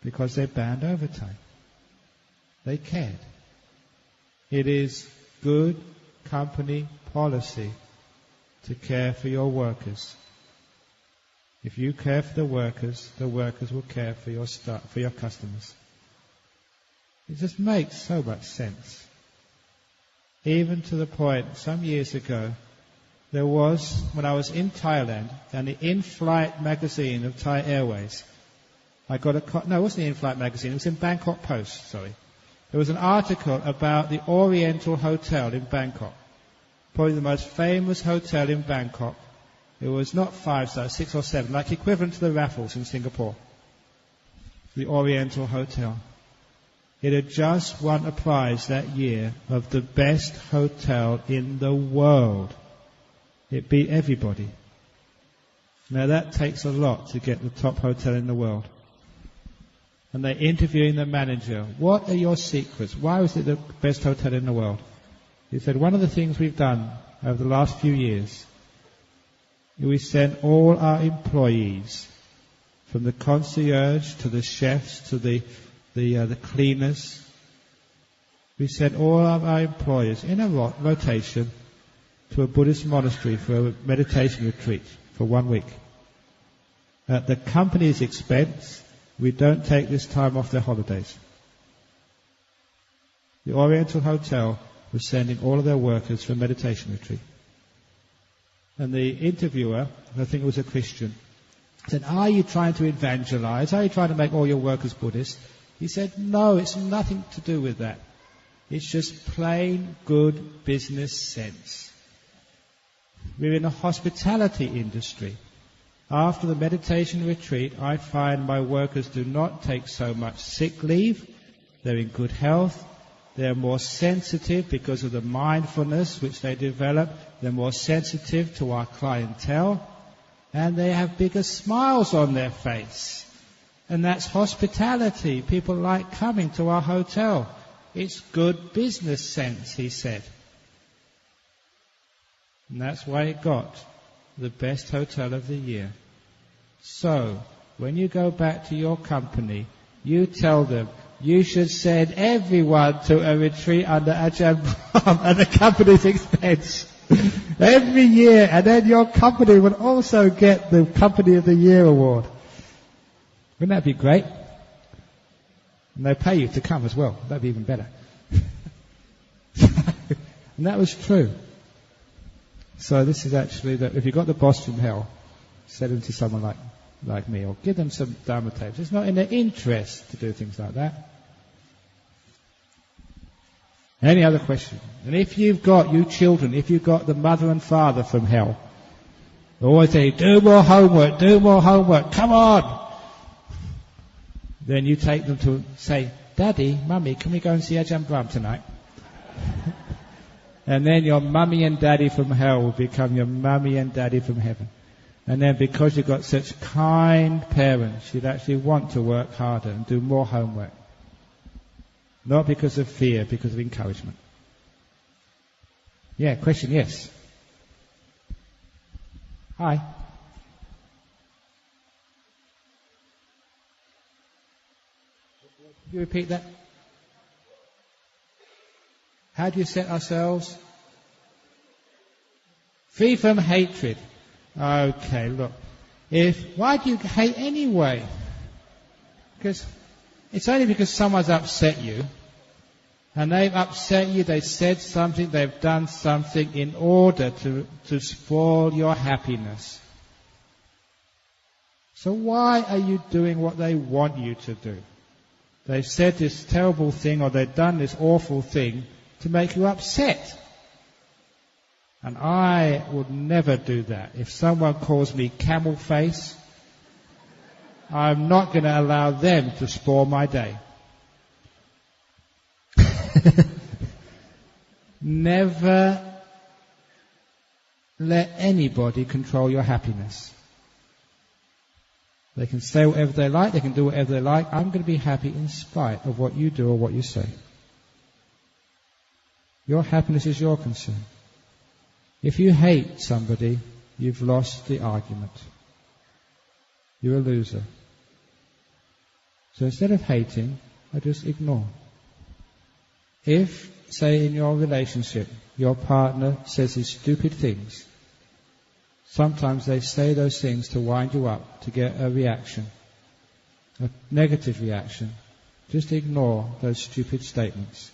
because they banned overtime. They cared. It is good company policy to care for your workers. If you care for the workers will care for your customers. It just makes so much sense. Even to the point, some years ago, there was, when I was in Thailand, and the in-flight magazine of Thai Airways, I got it wasn't the in-flight magazine, it was in Bangkok Post, sorry. There was an article about the Oriental Hotel in Bangkok. Probably the most famous hotel in Bangkok. It was not 5 stars, 6 or 7, like equivalent to the Raffles in Singapore. The Oriental Hotel. It had just won a prize that year of the best hotel in the world. It beat everybody. Now that takes a lot to get the top hotel in the world. And they're interviewing the manager. What are your secrets? Why was it the best hotel in the world? He said, one of the things we've done over the last few years, we sent all our employees, from the concierge to the chefs to the cleaners. We sent all of our employees in a rotation to a Buddhist monastery for a meditation retreat for 1 week. At the company's expense, we don't take this time off their holidays. The Oriental Hotel was sending all of their workers for a meditation retreat. And the interviewer, I think it was a Christian, said, are you trying to evangelize? Are you trying to make all your workers Buddhist? He said, no, it's nothing to do with that. It's just plain good business sense. We're in a hospitality industry. After the meditation retreat, I find my workers do not take so much sick leave. They're in good health. They're more sensitive because of the mindfulness which they develop. They're more sensitive to our clientele. And they have bigger smiles on their face. And that's hospitality. People like coming to our hotel. It's good business sense, he said. And that's why it got the best hotel of the year. So, when you go back to your company, you tell them, you should send everyone to a retreat under Ajahn Brahm at the company's expense every year, and then your company will also get the Company of the Year award. Wouldn't that be great? And they pay you to come as well. That'd be even better. And that was true. So this is actually that if you've got the boss from hell, send them to someone like me, or give them some Dhamma tapes. It's not in their interest to do things like that. Any other question? And if you've got, you children, if you've got the mother and father from hell, they always say, do more homework, come on! Then you take them to say, Daddy, Mummy, can we go and see Ajahn Brahm tonight? And then your mummy and daddy from hell will become your mummy and daddy from heaven. And then because you've got such kind parents, you'd actually want to work harder and do more homework. Not because of fear, because of encouragement. Yeah, question, yes. Hi. Could you repeat that? How do you set ourselves free from hatred? Okay, look. Why do you hate anyway? Because it's only because someone's upset you. And they've upset you, they've said something, they've done something in order to spoil your happiness. So why are you doing what they want you to do? They've said this terrible thing or they've done this awful thing to make you upset. And I would never do that. If someone calls me camel face, I'm not going to allow them to spoil my day. Never let anybody control your happiness. They can say whatever they like, they can do whatever they like. I'm going to be happy in spite of what you do or what you say. Your happiness is your concern. If you hate somebody, you've lost the argument. You're a loser. So instead of hating, I just ignore. If, say in your relationship, your partner says these stupid things, sometimes they say those things to wind you up, to get a reaction, a negative reaction. Just ignore those stupid statements.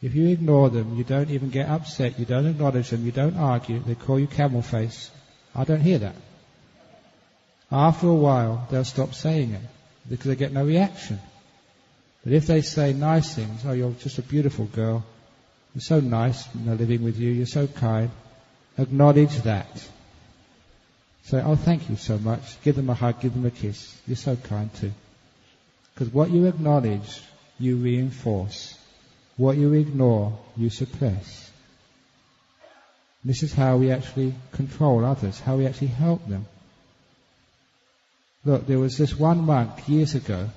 If you ignore them, you don't even get upset, you don't acknowledge them, you don't argue, they call you camel face. I don't hear that. After a while, they'll stop saying it, because they get no reaction. But if they say nice things, oh, you're just a beautiful girl, you're so nice, living with you, you're so kind, acknowledge that. Say, oh, thank you so much, give them a hug, give them a kiss, you're so kind too. Because what you acknowledge, you reinforce. What you ignore, you suppress. This is how we actually control others, how we actually help them. Look, there was this one monk years ago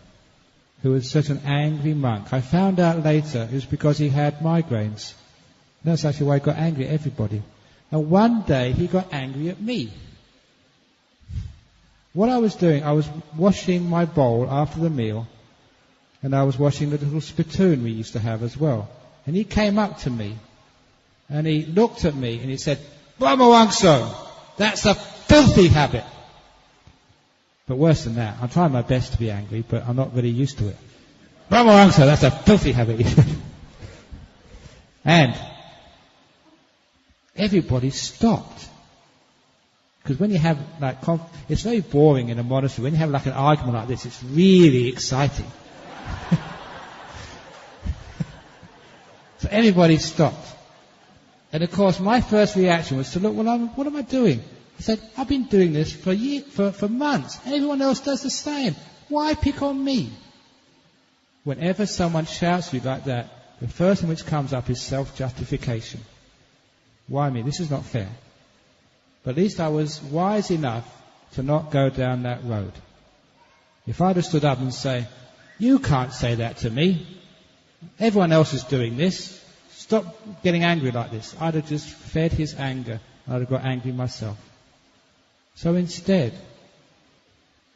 who was such an angry monk. I found out later it was because he had migraines. That's actually why he got angry at everybody. And one day he got angry at me. What I was doing, I was washing my bowl after the meal, and I was washing the little spittoon we used to have as well. And he came up to me, and he looked at me, and he said, "Brahmawangso, that's a filthy habit." But worse than that, I'm trying my best to be angry, but I'm not really used to it. "Brahmawangso, that's a filthy habit." And everybody stopped. Because when you have it's very boring in a monastery. When you have an argument like this, it's really exciting. So everybody stopped. And of course, my first reaction was to look, what am I doing? I said, I've been doing this for months. Everyone else does the same. Why pick on me? Whenever someone shouts at you like that, the first thing which comes up is self-justification. Why me? This is not fair. But at least I was wise enough to not go down that road. If I'd have stood up and say, "You can't say that to me. Everyone else is doing this. Stop getting angry like this," I'd have just fed his anger. I'd have got angry myself. So instead,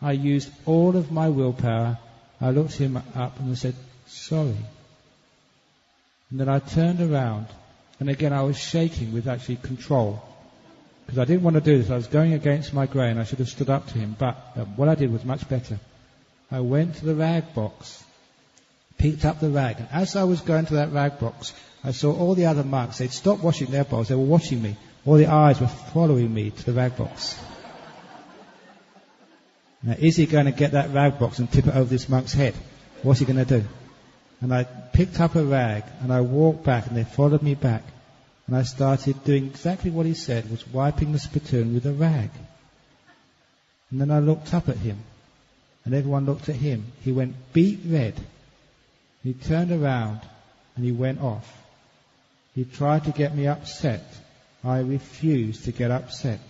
I used all of my willpower. I looked him up and I said, "Sorry." And then I turned around, and again I was shaking with actually control. Because I didn't want to do this. I was going against my grain. I should have stood up to him. But what I did was much better. I went to the rag box, picked up the rag, and as I was going to that rag box, I saw all the other monks. They'd stopped washing their bowls. They were watching me. All the eyes were following me to the rag box. Now, is he going to get that rag box and tip it over this monk's head? What's he going to do? And I picked up a rag, and I walked back, and they followed me back. And I started doing exactly what he said, was wiping the spittoon with a rag. And then I looked up at him, and everyone looked at him. He went beet red. He turned around, and he went off. He tried to get me upset. I refused to get upset.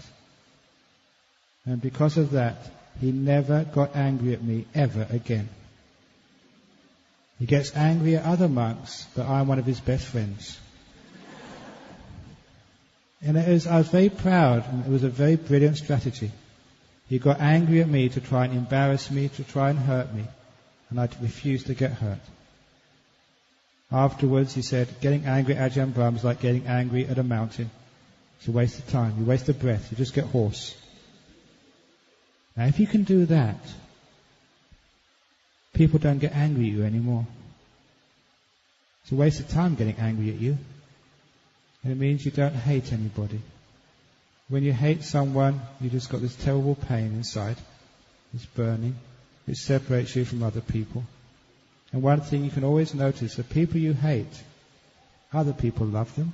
And because of that, he never got angry at me ever again. He gets angry at other monks, but I'm one of his best friends. And I was very proud, and it was a very brilliant strategy. He got angry at me to try and embarrass me, to try and hurt me, and I refused to get hurt. Afterwards, he said, getting angry at Ajahn Brahm is like getting angry at a mountain. It's a waste of time. You waste of breath. You just get hoarse. Now, if you can do that, people don't get angry at you anymore. It's a waste of time getting angry at you. And it means you don't hate anybody. When you hate someone, you just got this terrible pain inside. It's burning. It separates you from other people. And one thing you can always notice, the people you hate, other people love them.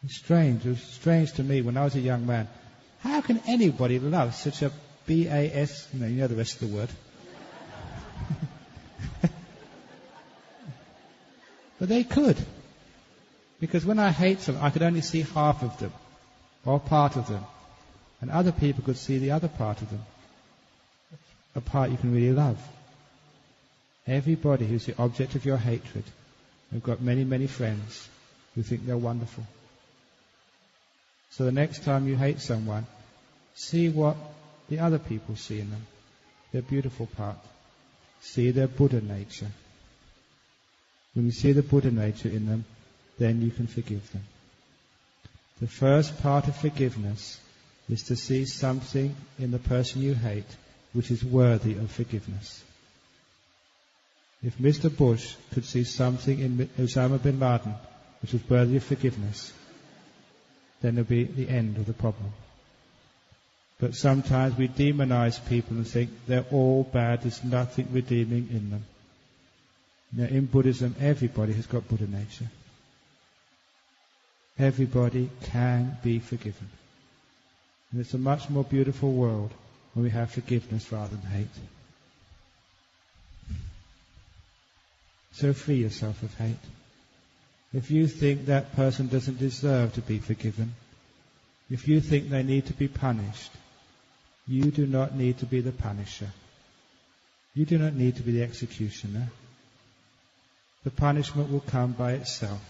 It's strange. It was strange to me when I was a young man. How can anybody love such a B-A-S, you know the rest of the word. But they could. Because when I hate someone, I could only see half of them, or part of them. And other people could see the other part of them, a part you can really love. Everybody who's the object of your hatred, you've got many, many friends who think they're wonderful. So the next time you hate someone, see what the other people see in them. their beautiful part. See their Buddha nature. When you see the Buddha nature in them, then you can forgive them. The first part of forgiveness is to see something in the person you hate which is worthy of forgiveness. If Mr. Bush could see something in Osama bin Laden which was worthy of forgiveness, then it would be the end of the problem. But sometimes we demonize people and think they're all bad, there's nothing redeeming in them. Now, in Buddhism, everybody has got Buddha nature. Everybody can be forgiven. And it's a much more beautiful world when we have forgiveness rather than hate. So free yourself of hate. If you think that person doesn't deserve to be forgiven, if you think they need to be punished, you do not need to be the punisher. You do not need to be the executioner. The punishment will come by itself.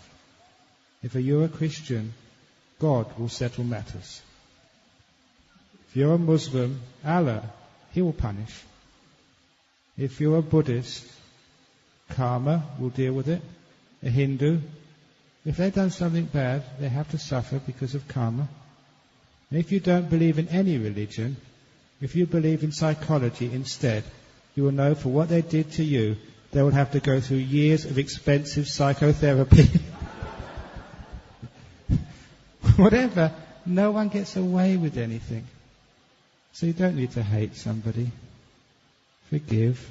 If you're a Christian, God will settle matters. If you're a Muslim, Allah, He will punish. If you're a Buddhist, karma will deal with it. A Hindu, if they've done something bad, they have to suffer because of karma. And if you don't believe in any religion, if you believe in psychology instead, you will know for what they did to you, they will have to go through years of expensive psychotherapy. Whatever, no one gets away with anything. So you don't need to hate somebody. Forgive.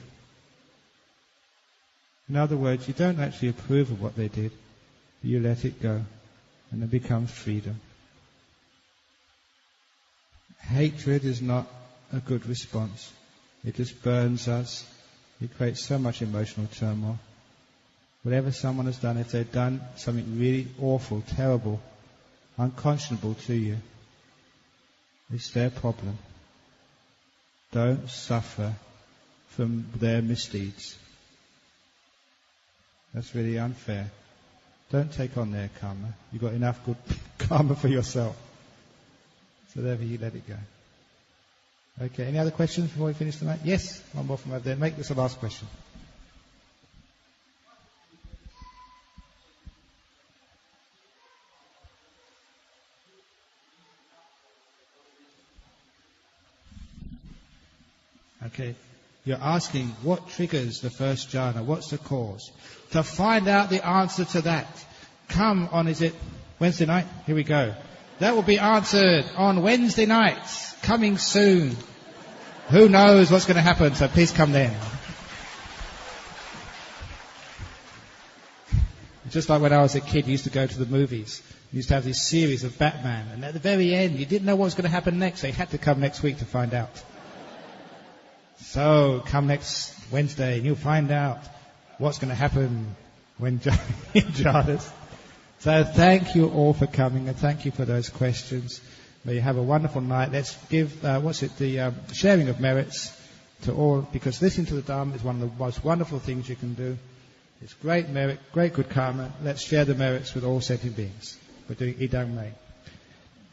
In other words, you don't actually approve of what they did, but you let it go, and it becomes freedom. Hatred is not a good response. It just burns us. It creates so much emotional turmoil. Whatever someone has done, if they've done something really awful, terrible, unconscionable to you, it's their problem. Don't suffer from their misdeeds. That's really unfair. Don't take on their karma. You've got enough good karma for yourself. So therefore you let it go. Okay, any other questions before we finish tonight? Yes, one more from over there. Make this the last question. Okay, you're asking what triggers the first jhana? What's the cause? To find out the answer to that, come on, is it Wednesday night? Here we go. That will be answered on Wednesday nights, coming soon. Who knows what's going to happen, so please come then. Just like when I was a kid, you used to go to the movies. You used to have this series of Batman, and at the very end, you didn't know what was going to happen next, so you had to come next week to find out. So, come next Wednesday, and you'll find out what's going to happen when jhanas. So thank you all for coming, and thank you for those questions. May you have a wonderful night. Let's give, the sharing of merits to all, because listening to the Dhamma is one of the most wonderful things you can do. It's great merit, great good karma. Let's share the merits with all sentient beings. We're doing idam.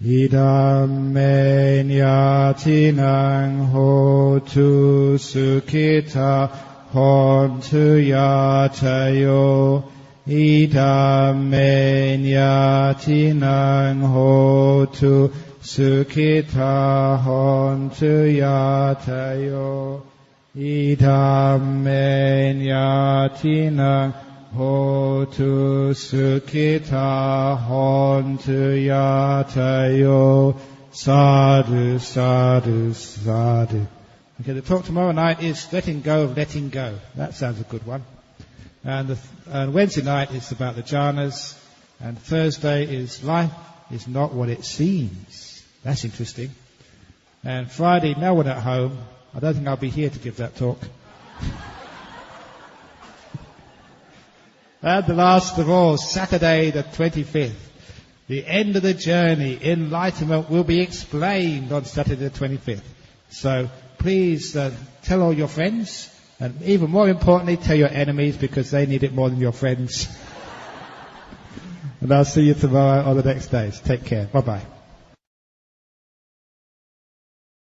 Idam me nyatinang hotu sukhita hontu yatayo. Idam me nyatinang hotu sukhita hontu yatayo. Idam me nyatinang hotu sukhita hontu yatayo. Sadhu, sadhu, sadhu. Okay, the talk tomorrow night is letting go of letting go. That sounds a good one. And Wednesday night is about the jhanas. And Thursday is life is not what it seems. That's interesting. And Friday, no one at home. I don't think I'll be here to give that talk. And the last of all, Saturday the 25th. The end of the journey, enlightenment, will be explained on Saturday the 25th. So please tell all your friends, and even more importantly, tell your enemies, because they need it more than your friends. And I'll see you tomorrow or the next days. Take care. Bye-bye.